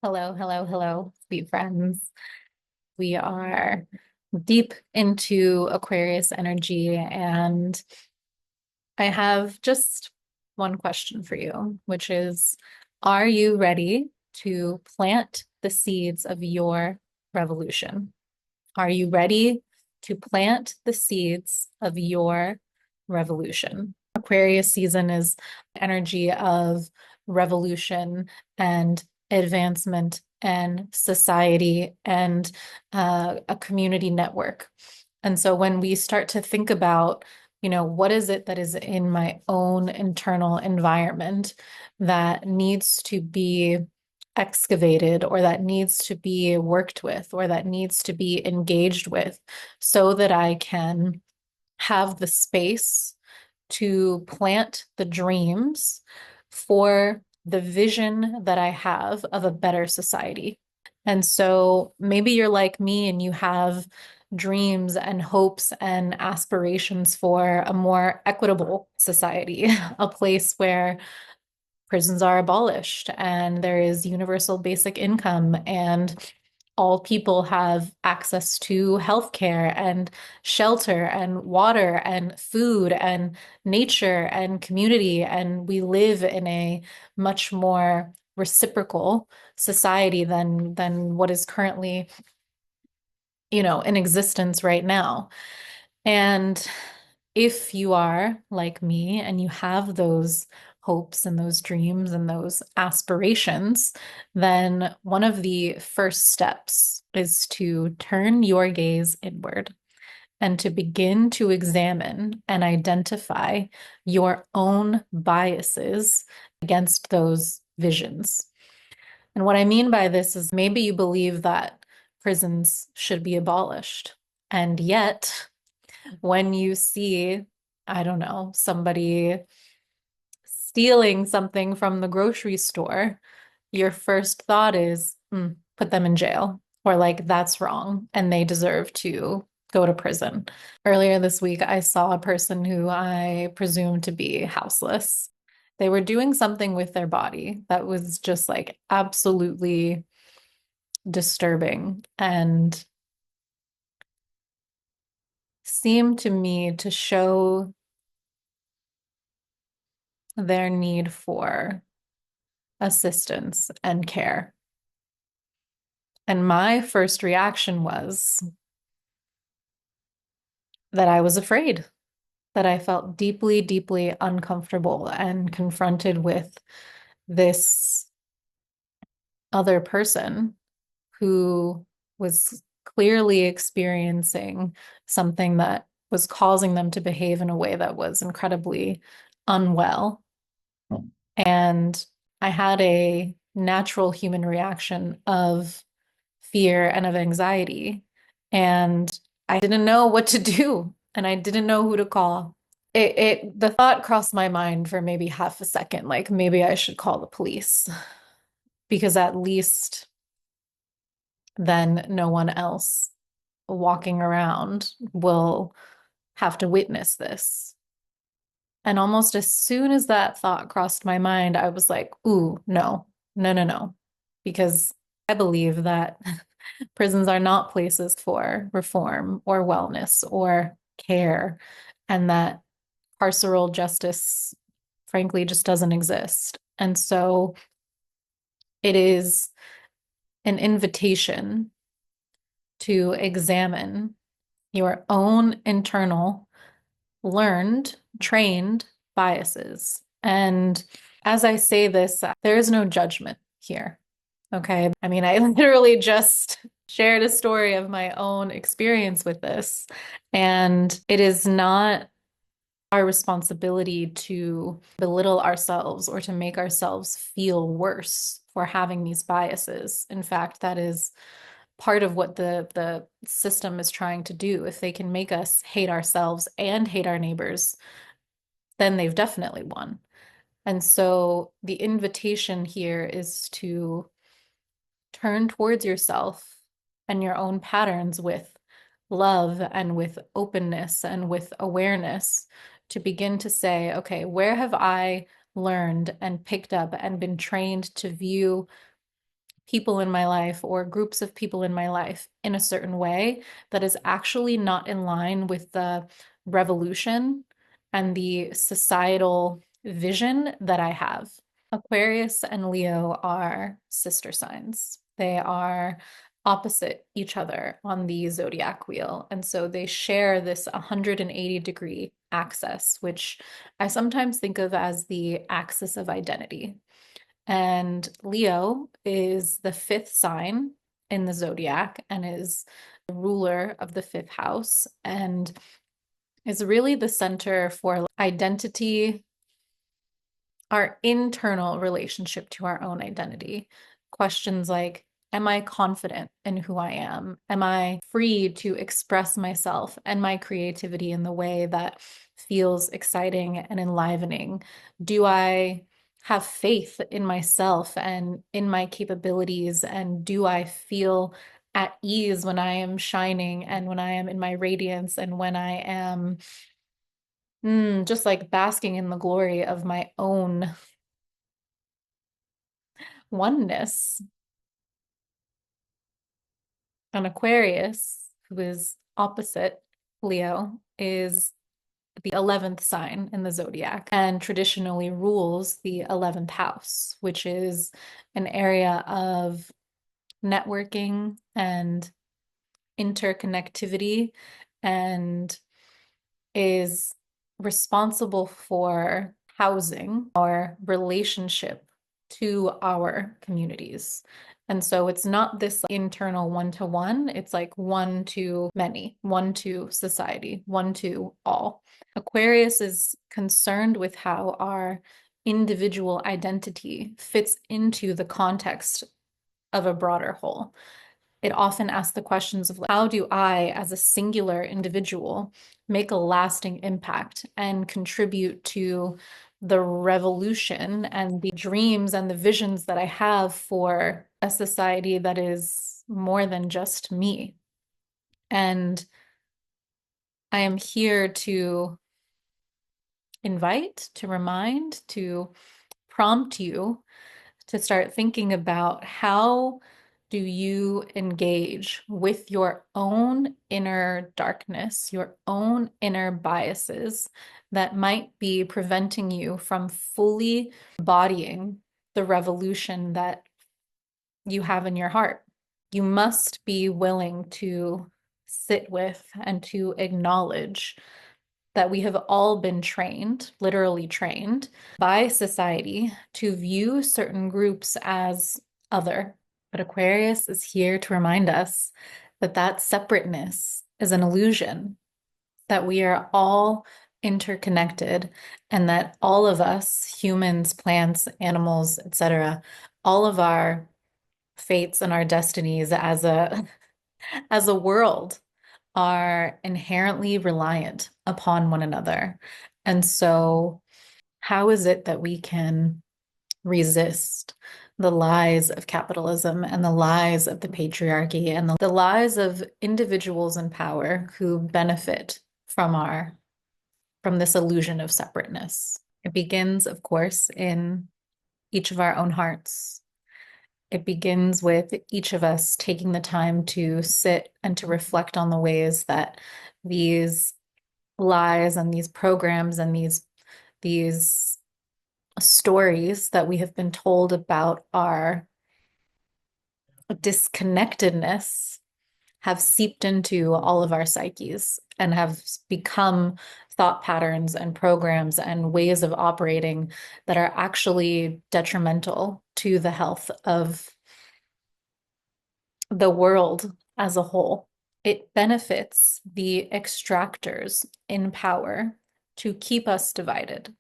Hello, hello, hello, sweet friends. We are deep into Aquarius energy, and I have just one question for you, which is, are you ready to plant the seeds of your revolution? Are you ready to plant the seeds of your revolution? Aquarius season is energy of revolution and advancement and society and a community network. And so when we start to think about, what is it that is in my own internal environment that needs to be excavated or that needs to be worked with or that needs to be engaged with so that I can have the space to plant the dreams for the vision that I have of a better society. And so maybe you're like me and you have dreams and hopes and aspirations for a more equitable society, a place where prisons are abolished and there is universal basic income and all people have access to healthcare and shelter and water and food and nature and community. And we live in a much more reciprocal society than what is currently, in existence right now. And if you are like me and you have those hopes and those dreams and those aspirations, then one of the first steps is to turn your gaze inward and to begin to examine and identify your own biases against those visions. And what I mean by this is maybe you believe that prisons should be abolished. And yet, when you see, I don't know, somebody stealing something from the grocery store, your first thought is, put them in jail, or like, that's wrong, and they deserve to go to prison. Earlier this week, I saw a person who I presume to be houseless. They were doing something with their body that was just like absolutely disturbing and seemed to me to show their need for assistance and care. And my first reaction was that I was afraid, that I felt deeply, deeply uncomfortable and confronted with this other person who was clearly experiencing something that was causing them to behave in a way that was incredibly unwell. And I had a natural human reaction of fear and of anxiety. And I didn't know what to do, and I didn't know who to call. The thought crossed my mind for maybe half a second, like maybe I should call the police because at least then no one else walking around will have to witness this. And almost as soon as that thought crossed my mind, I was like, ooh, no, no, no, no. Because I believe that prisons are not places for reform or wellness or care, and that carceral justice, frankly, just doesn't exist. And so it is an invitation to examine your own internal learned, trained biases. And as I say this, there is no judgment here. Okay. I mean, I literally just shared a story of my own experience with this, and it is not our responsibility to belittle ourselves or to make ourselves feel worse for having these biases. In fact, that is part of what the system is trying to do. If they can make us hate ourselves and hate our neighbors, then they've definitely won. And so the invitation here is to turn towards yourself and your own patterns with love and with openness and with awareness to begin to say, okay, where have I learned and picked up and been trained to view people in my life or groups of people in my life in a certain way that is actually not in line with the revolution and the societal vision that I have. Aquarius and Leo are sister signs. They are opposite each other on the zodiac wheel. And so they share this 180-degree axis, which I sometimes think of as the axis of identity. And Leo is the fifth sign in the zodiac and is the ruler of the fifth house and is really the center for identity, our internal relationship to our own identity. Questions like, am I confident in who I am? Am I free to express myself and my creativity in the way that feels exciting and enlivening? Do I have faith in myself and in my capabilities? And do I feel at ease when I am shining and when I am in my radiance and when I am just like basking in the glory of my own oneness? An Aquarius, who is opposite Leo, is the 11th sign in the zodiac and traditionally rules the 11th house, which is an area of networking and interconnectivity and is responsible for housing our relationship to our communities. And so it's not this internal one-to-one, it's like one to many, one to society, one to all. Aquarius is concerned with how our individual identity fits into the context of a broader whole. It often asks the questions of how do I, as a singular individual, make a lasting impact and contribute to the revolution and the dreams and the visions that I have for a society that is more than just me. And I am here to invite, to remind, to prompt you to start thinking about how do you engage with your own inner darkness, your own inner biases that might be preventing you from fully embodying the revolution that you have in your heart. You must be willing to sit with and to acknowledge that we have all been trained, literally trained, by society to view certain groups as other. But Aquarius is here to remind us that that separateness is an illusion, that we are all interconnected, and that all of us, humans, plants, animals, etc., all of our fates and our destinies as a as a world are inherently reliant upon one another. And so, how is it that we can resist the lies of capitalism and the lies of the patriarchy and the lies of individuals in power who benefit from this illusion of separateness? It begins, of course, in each of our own hearts. It begins with each of us taking the time to sit and to reflect on the ways that these lies and these programs and these stories that we have been told about our disconnectedness have seeped into all of our psyches and have become thought patterns and programs and ways of operating that are actually detrimental to the health of the world as a whole. It benefits the extractors in power to keep us divided.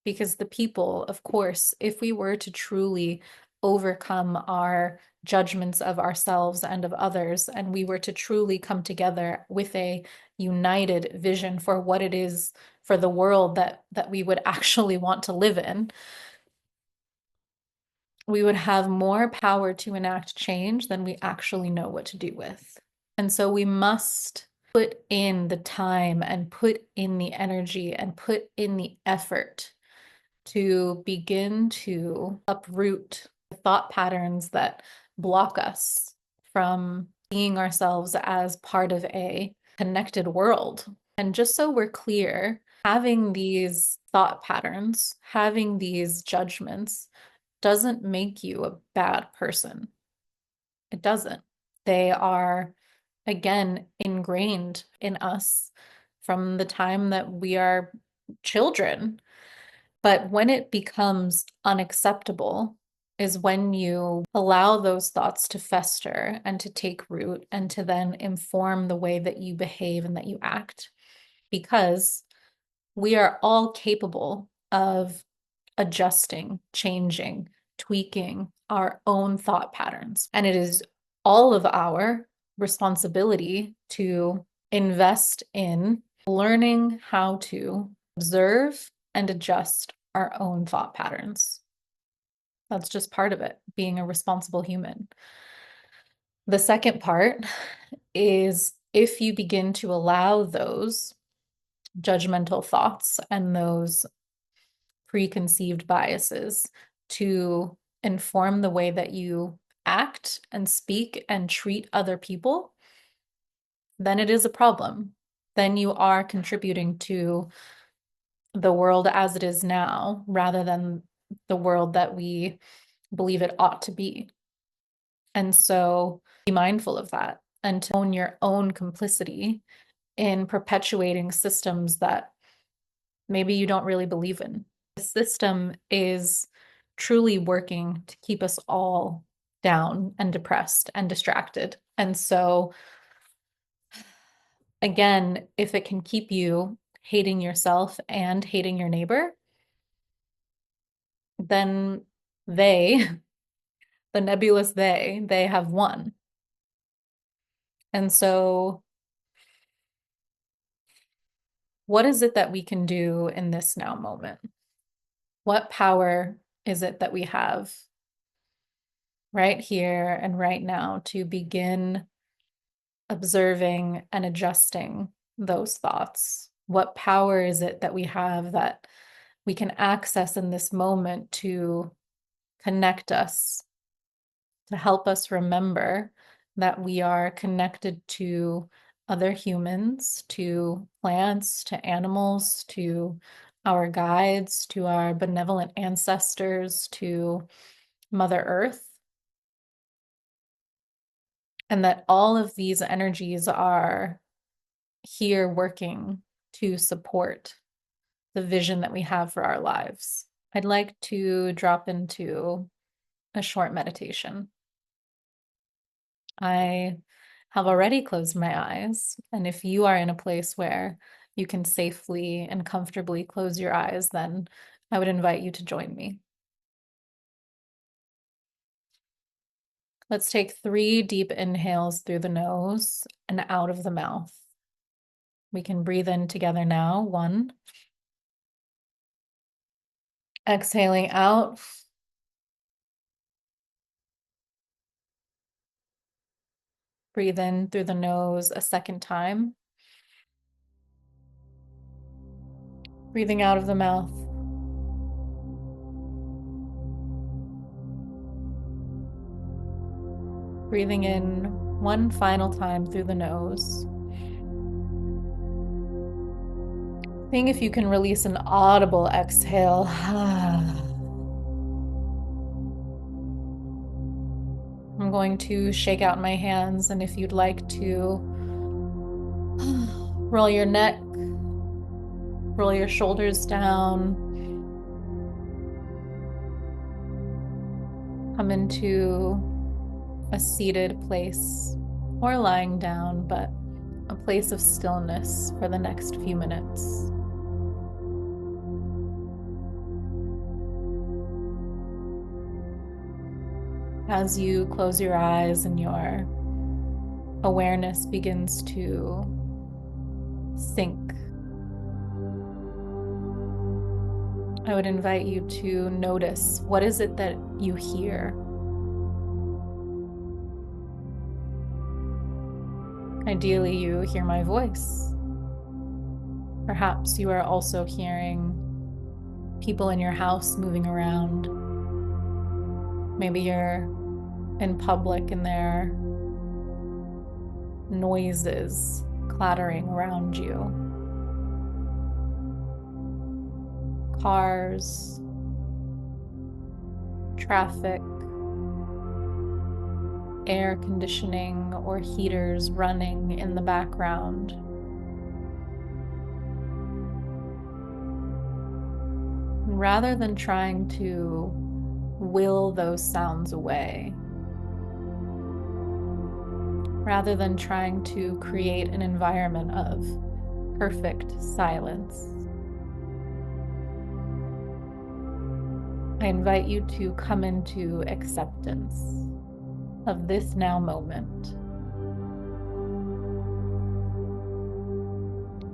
Because the people, of course, if we were to truly overcome our judgments of ourselves and of others, and we were to truly come together with a united vision for what it is for the world that we would actually want to live in, we would have more power to enact change than we actually know what to do with. And so we must put in the time and put in the energy and put in the effort to begin to uproot thought patterns that block us from seeing ourselves as part of a connected world. And just so we're clear, having these thought patterns, having these judgments doesn't make you a bad person. It doesn't. They are, again, ingrained in us from the time that we are children. But when it becomes unacceptable is when you allow those thoughts to fester and to take root and to then inform the way that you behave and that you act. Because we are all capable of adjusting, changing, tweaking our own thought patterns. And it is all of our responsibility to invest in learning how to observe and adjust our own thought patterns. That's just part of it, being a responsible human. The second part is if you begin to allow those judgmental thoughts and those preconceived biases to inform the way that you act and speak and treat other people, then it is a problem. Then you are contributing to the world as it is now, rather than the world that we believe it ought to be. And so be mindful of that and to own your own complicity in perpetuating systems that maybe you don't really believe in. The system is truly working to keep us all down and depressed and distracted. And so, again, if it can keep you hating yourself and hating your neighbor, then they, the nebulous they have won. And so, what is it that we can do in this now moment? What power is it that we have right here and right now to begin observing and adjusting those thoughts? What power is it that we have that we can access in this moment to connect us, to help us remember that we are connected to other humans, to plants, to animals, to our guides, to our benevolent ancestors, to Mother Earth, and that all of these energies are here working to support the vision that we have for our lives. I'd like to drop into a short meditation. I have already closed my eyes, and if you are in a place where you can safely and comfortably close your eyes, then I would invite you to join me. Let's take 3 deep inhales through the nose and out of the mouth. We can breathe in together now. 1. Exhaling out. Breathe in through the nose a second time. Breathing out of the mouth. Breathing in one final time through the nose. Seeing if you can release an audible exhale. I'm going to shake out my hands, and if you'd like to roll your neck, roll your shoulders down, come into a seated place or lying down, but a place of stillness for the next few minutes. As you close your eyes and your awareness begins to sink, I would invite you to notice, what is it that you hear? Ideally, you hear my voice. Perhaps you are also hearing people in your house moving around. Maybe you're in public and there are noises clattering around you. Cars, traffic, air conditioning or heaters running in the background. Rather than trying to will those sounds away, rather than trying to create an environment of perfect silence, I invite you to come into acceptance of this now moment.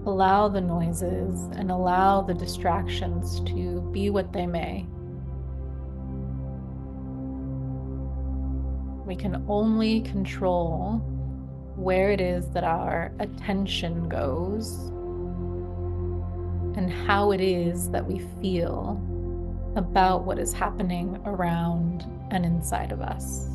Allow the noises and allow the distractions to be what they may. We can only control where it is that our attention goes and how it is that we feel about what is happening around and inside of us.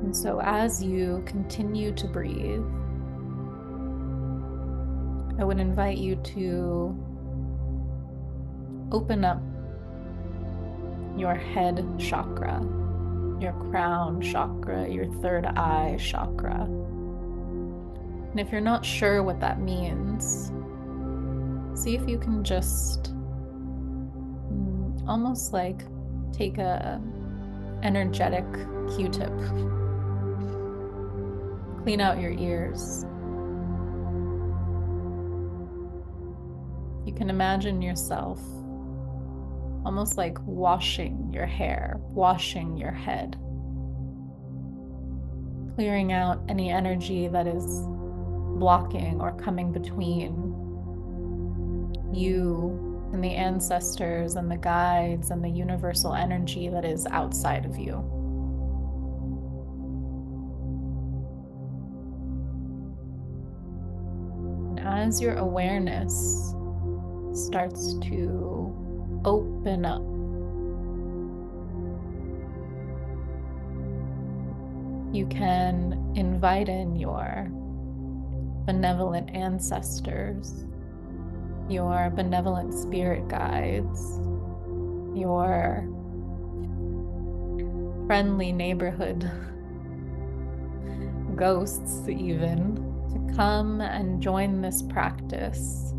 And so as you continue to breathe, I would invite you to open up your head chakra, your crown chakra, your third eye chakra. And if you're not sure what that means, see if you can just almost like take a energetic Q-tip, clean out your ears. You can imagine yourself almost like washing your hair, washing your head, clearing out any energy that is blocking or coming between you and the ancestors and the guides and the universal energy that is outside of you. And as your awareness starts to open up, you can invite in your benevolent ancestors, your benevolent spirit guides, your friendly neighborhood ghosts even, to come and join this practice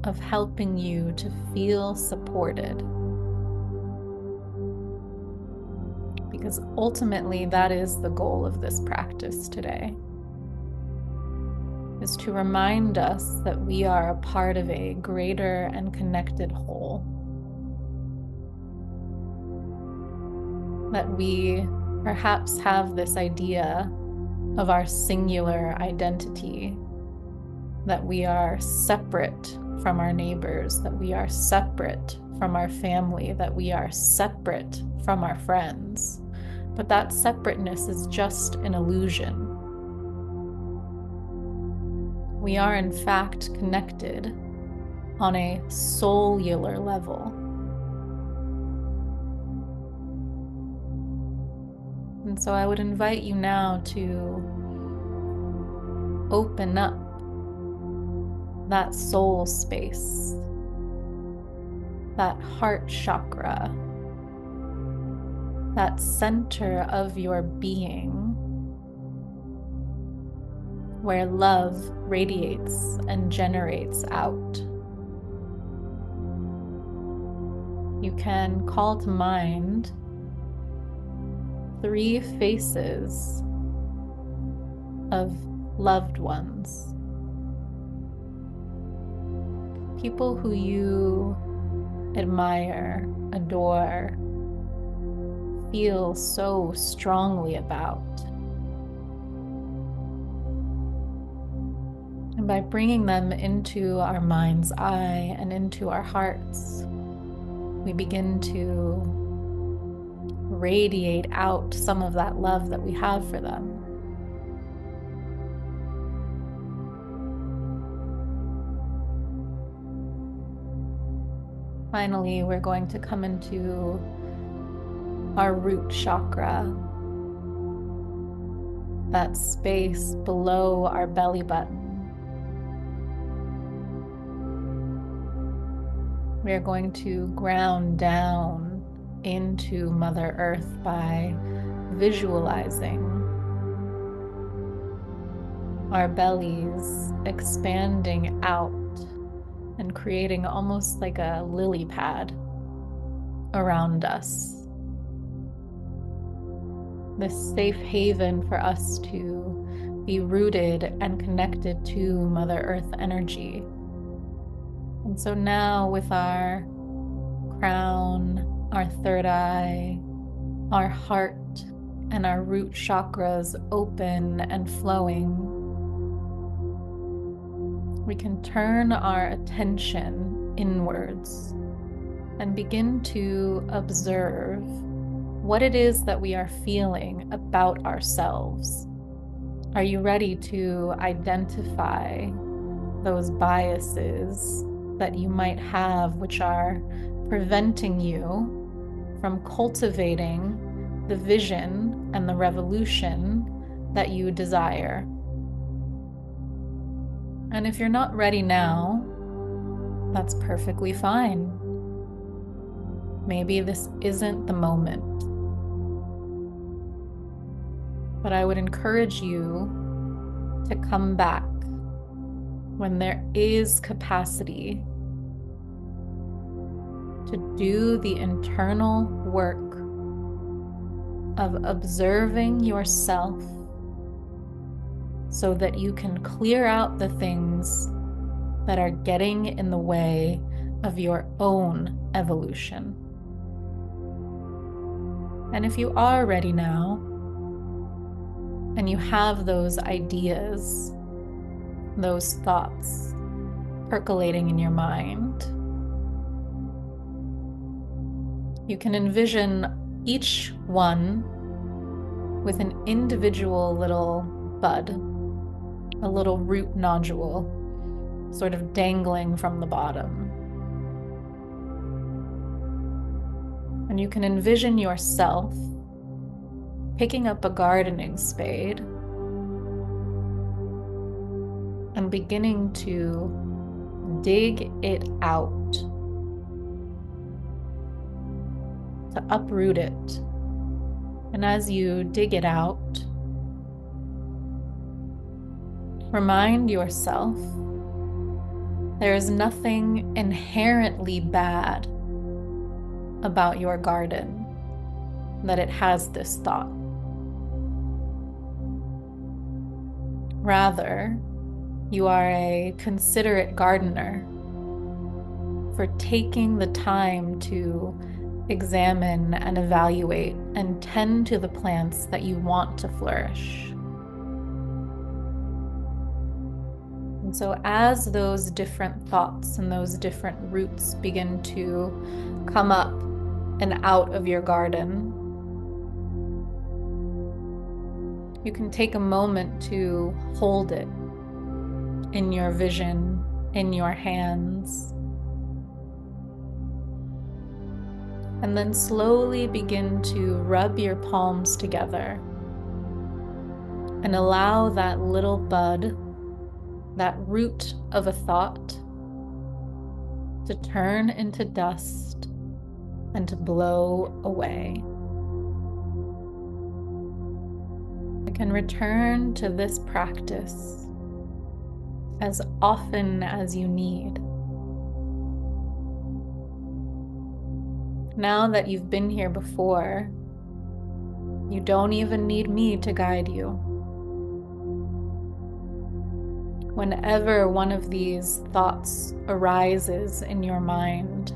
of helping you to feel supported. Because ultimately that is the goal of this practice today, is to remind us that we are a part of a greater and connected whole. That we perhaps have this idea of our singular identity, that we are separate from our neighbors, that we are separate from our family, that we are separate from our friends. But that separateness is just an illusion. We are in fact connected on a cellular level. And so I would invite you now to open up that soul space, that heart chakra, that center of your being, where love radiates and generates out. You can call to mind 3 faces of loved ones. People who you admire, adore, feel so strongly about. And by bringing them into our mind's eye and into our hearts, we begin to radiate out some of that love that we have for them. Finally, we're going to come into our root chakra, that space below our belly button. We are going to ground down into Mother Earth by visualizing our bellies expanding out and creating almost like a lily pad around us. This safe haven for us to be rooted and connected to Mother Earth energy. And so now with our crown, our third eye, our heart, and our root chakras open and flowing, we can turn our attention inwards and begin to observe what it is that we are feeling about ourselves. Are you ready to identify those biases that you might have, which are preventing you from cultivating the vision and the revolution that you desire? And if you're not ready now, that's perfectly fine. Maybe this isn't the moment. But I would encourage you to come back when there is capacity to do the internal work of observing yourself so that you can clear out the things that are getting in the way of your own evolution. And if you are ready now, and you have those ideas, those thoughts percolating in your mind, you can envision each one with an individual little bud, a little root nodule, sort of dangling from the bottom. And you can envision yourself picking up a gardening spade and beginning to dig it out, to uproot it. And as you dig it out, remind yourself there is nothing inherently bad about your garden, that it has this thought. Rather, you are a considerate gardener for taking the time to examine and evaluate and tend to the plants that you want to flourish. And so as those different thoughts and those different roots begin to come up and out of your garden, you can take a moment to hold it in your vision, in your hands, and then slowly begin to rub your palms together and allow that little bud, that root of a thought, to turn into dust and to blow away. You can return to this practice as often as you need. Now that you've been here before, you don't even need me to guide you. Whenever one of these thoughts arises in your mind,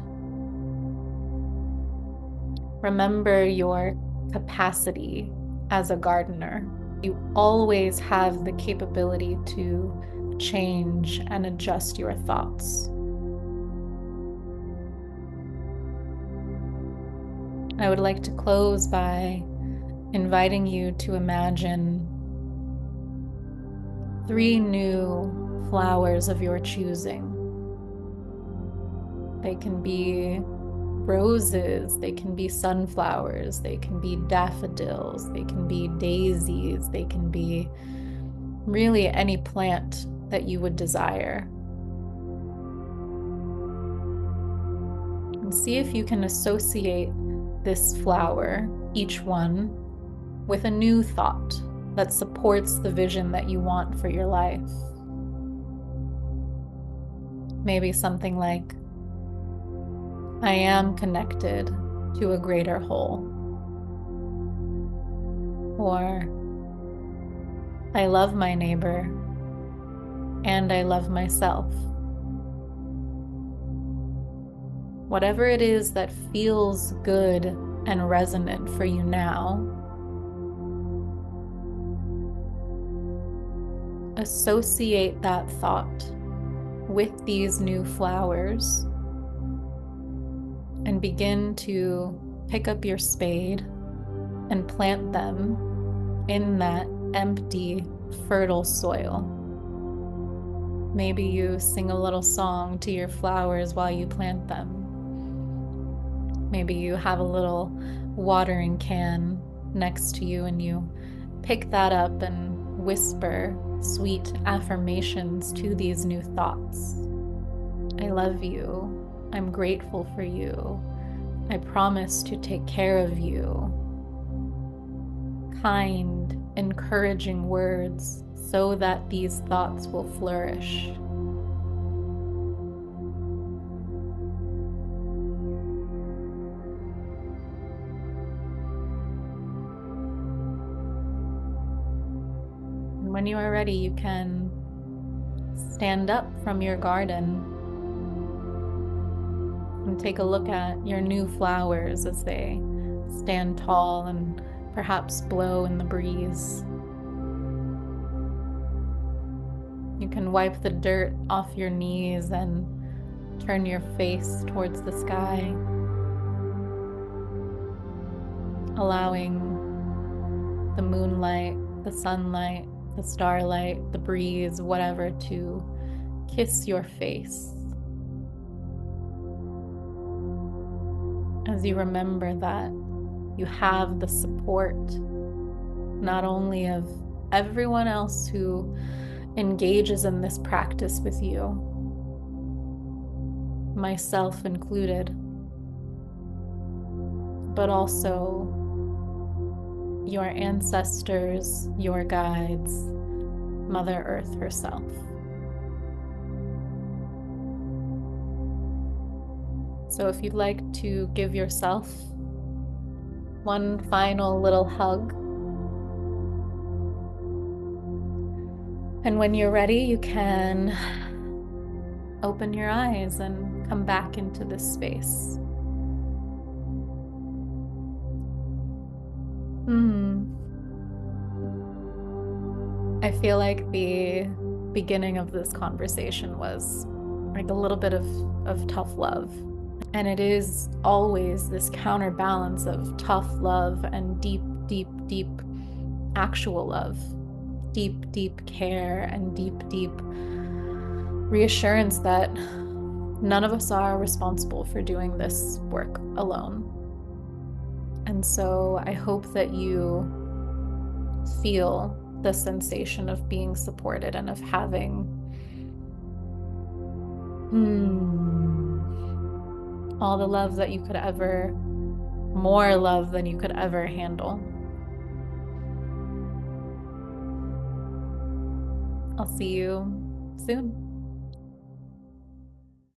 remember your capacity as a gardener. You always have the capability to change and adjust your thoughts. I would like to close by inviting you to imagine 3 new flowers of your choosing. They can be roses, they can be sunflowers, they can be daffodils, they can be daisies, they can be really any plant that you would desire. And see if you can associate this flower, each one, with a new thought that supports the vision that you want for your life. Maybe something like, I am connected to a greater whole. Or, I love my neighbor and I love myself. Whatever it is that feels good and resonant for you now, associate that thought with these new flowers and begin to pick up your spade and plant them in that empty, fertile soil. Maybe you sing a little song to your flowers while you plant them. Maybe you have a little watering can next to you and you pick that up and whisper sweet affirmations to these new thoughts. I love you. I'm grateful for you. I promise to take care of you. Kind, encouraging words so that these thoughts will flourish. And when you are ready, you can stand up from your garden and take a look at your new flowers as they stand tall and perhaps blow in the breeze. You can wipe the dirt off your knees and turn your face towards the sky, allowing the moonlight, the sunlight, the starlight, the breeze, whatever, to kiss your face. As you remember that you have the support not only of everyone else who engages in this practice with you, myself included, but also your ancestors, your guides, Mother Earth herself. So if you'd like to give yourself one final little hug, and when you're ready, you can open your eyes and come back into this space. I feel like the beginning of this conversation was like a little bit of tough love. And it is always this counterbalance of tough love and deep, deep, deep actual love. Deep, deep care and deep, deep reassurance that none of us are responsible for doing this work alone. And so I hope that you feel the sensation of being supported and of having all the love that you could ever, more love than you could ever handle. I'll see you soon.